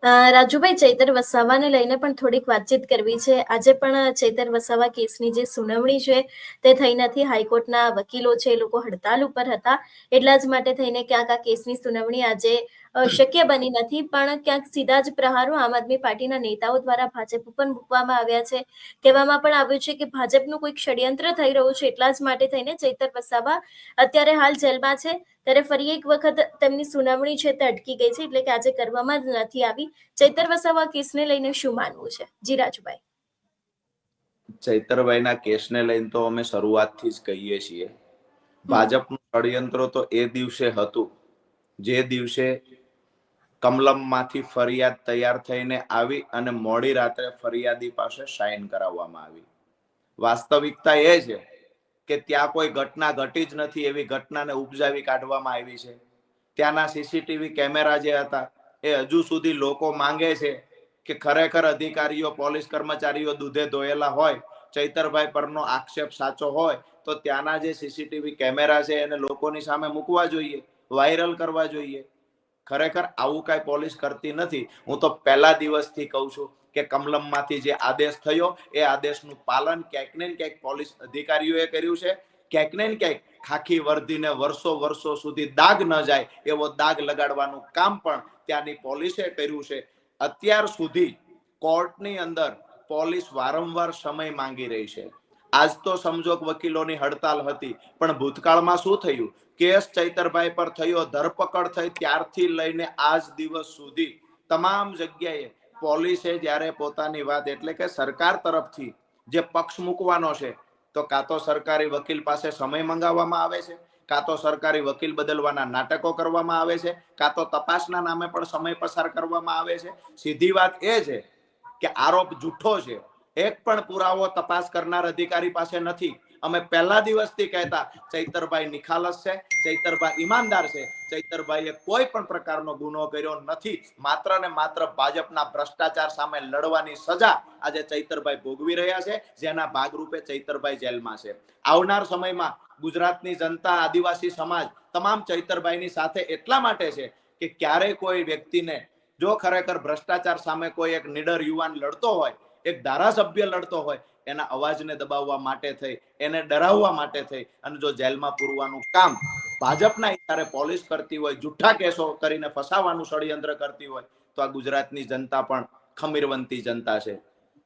રાજુભાઈ, ચૈતર વસાવાને લઈને પણ થોડીક વાતચીત કરવી છે. આજે પણ ચૈતર વસાવા કેસની જે સુનાવણી છે તે થઈ નથી. હાઈકોર્ટના વકીલો છે એ લોકો હડતાલ ઉપર હતા, એટલા જ માટે થઈને ક્યાંક આ કેસની સુનાવણી આજે શક્ય બની નથી. પણ ક્યાંક સીધા જ પ્રહારો આમ આદમી પાર્ટીના નેતાઓ દ્વારા ભાજપ ઉપર મૂકવામાં આવ્યા છે. કહેવામાં પણ આવ્યું છે કે ભાજપનું કોઈક ષડયંત્ર થઈ રહ્યું છે, એટલા જ માટે થઈને ચૈતર વસાવા અત્યારે હાલ જેલમાં છે. ત્યારે ફરી એક વખત તેમની સુનાવણી છે તે અટકી ગઈ છે, એટલે કે આજે કરવામાં જ નથી આવી. ચૈતર વસાવા કેસને લઈને શું માનવું છે, જી રાજુભાઈ? ચૈતરભાઈના કેસને લઈને તો અમે શરૂઆતથી જ કહીએ છીએ, ભાજપનું ષડયંત્ર તો એ દિવસે હતું જે દિવસે કમલમમાંથી ફરિયાદ તૈયાર થઈને આવી અને મોડી રાત્રે ફરિયાદી પાસે સાઇન કરાવવામાં આવી. વાસ્તવિકતા એ છે કે ત્યાં કોઈ ઘટના ઘટી જ નથી, એવી ઘટનાને ઉપજાવી કાઢવામાં આવી છે. ત્યાંના સીસીટીવી કેમેરા જે હતા એ હજુ સુધી લોકો માંગે છે કે ખરેખર અધિકારીઓ, પોલીસ કર્મચારીઓ દૂધે ધોયેલા હોય, ચૈતરભાઈ પરનો આક્ષેપ સાચો હોય તો ત્યાંના જે સીસીટીવી કેમેરા છે એને લોકોની સામે મૂકવા જોઈએ, વાયરલ કરવા જોઈએ. ખરેખર આવું કઈ પોલીસ કરતી નથી. હું તો પહેલા દિવસથી કહું છું કે કમલમમાંથી જે આદેશ થયો એ આદેશનું પાલન ક્યાંક ને ક્યાંક પોલીસ અધિકારીઓએ કર્યું છે. ક્યાંક ને ક્યાંક ખાખી વર્દીને વર્ષો સુધી દાગ ન જાય એવો દાગ લગાડવાનું કામ પણ ત્યાંની પોલીસે કર્યું છે. અત્યાર સુધી કોર્ટની અંદર પોલીસ વારંવાર સમય માંગી રહી છે. આજ તો સમજો વકીલોની હડતાલ હતી, પણ ભૂતકાળમાં શું થયું? કેસ ચૈતરભાઈ પર થયો, ધરપકડ થઈ ત્યારથી લઈને આજ દિવસ સુધી તમામ જગ્યાએ પોલીસે જ્યારે પોતાની વાત, એટલે કે સરકાર તરફથી જે પક્ષ મૂકવાનો છે, તો કાં તો સરકારી વકીલ પાસે સમય મંગાવવામાં આવે છે, કાં તો સરકારી વકીલ બદલવાના નાટકો કરવામાં આવે છે, કાં તો તપાસના નામે પણ સમય પસાર કરવામાં આવે છે. સીધી વાત એ છે કે આરોપ જૂઠો છે. એક પણ પુરાવો તપાસ કરનાર અધિકારી પાસે નથી. અમે પહેલા દિવસથી કહેતા ચૈતરભાઈ નિખાલસ છે, ચૈતરભાઈ ઈમાનદાર છે, ચૈતરભાઈએ કોઈ પણ પ્રકારનો ગુનો કર્યો નથી. માત્ર ને માત્ર ભાજપના ભ્રષ્ટાચાર સામે લડવાની સજા આજે ચૈતરભાઈ ભોગવી રહ્યા છે, જેના ભાગરૂપે ચૈતરભાઈ જેલમાં છે. આવનાર સમયમાં ગુજરાતની જનતા, આદિવાસી સમાજ તમામ ચૈતરભાઈની સાથે એટલા માટે છે કે ક્યારે કોઈ વ્યક્તિને જો ખરેખર ભ્રષ્ટાચાર સામે કોઈ એક નીડર યુવાન લડતો હોય, એક ધારાસભ્ય લડતો હોય, એના અવાજને દબાવવા માટે થઈ, એને ડરાવવા માટે થઈ અને જો જેલમાં પૂરવાનું કામ ભાજપના ઇશારે પોલીસ કરતી હોય, જુઠ્ઠા કેસો કરીને ફસાવાનું ષડયંત્ર કરતી હોય, તો આ ગુજરાતની જનતા પણ ખમીરવંતી જનતા છે.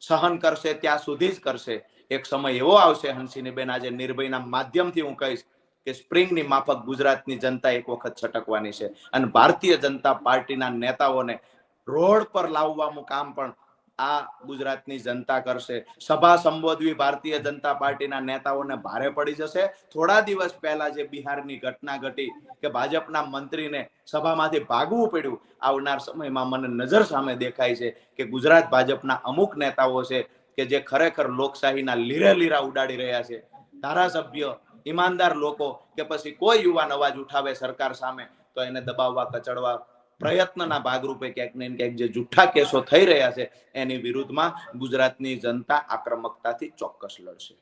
સહન કરશે ત્યાં સુધી જ કરશે. એક સમય એવો આવશે, હંસિની બેન, આજે નિર્ભયના માધ્યમથી હું કહીશ કે સ્પ્રિંગની માફક ગુજરાતની જનતા એક વખત છટકવાની છે અને ભારતીય જનતા પાર્ટીના નેતાઓને રોડ પર લાવવાનું કામ પણ આ ગુજરાતની જનતા કરશે. સભા સંબોધવી ભારતીય જનતા પાર્ટીના નેતાઓને ભારે પડી જશે. થોડા દિવસ પહેલા જે બિહારની ઘટના ઘટી કે ભાજપના મંત્રીને સભામાંથી ભાગવું પડ્યું, આવનાર સમયમાં મને નજર સામે દેખાય છે કે ગુજરાત ભાજપના અમુક નેતાઓ છે કે જે ખરેખર લોકશાહીના લીરા ઉડાડી રહ્યા છે. ધારાસભ્ય, ઈમાનદાર લોકો કે પછી કોઈ યુવાન અવાજ ઉઠાવે સરકાર સામે તો એને દબાવવા, કચડવા પ્રયત્નના ભાગરૂપે ક્યાંક ને ક્યાંક જે જુઠ્ઠા કેસો થઈ રહ્યા છે એની વિરુદ્ધમાં ગુજરાતની જનતા આક્રમકતાથી ચોક્કસ લડશે.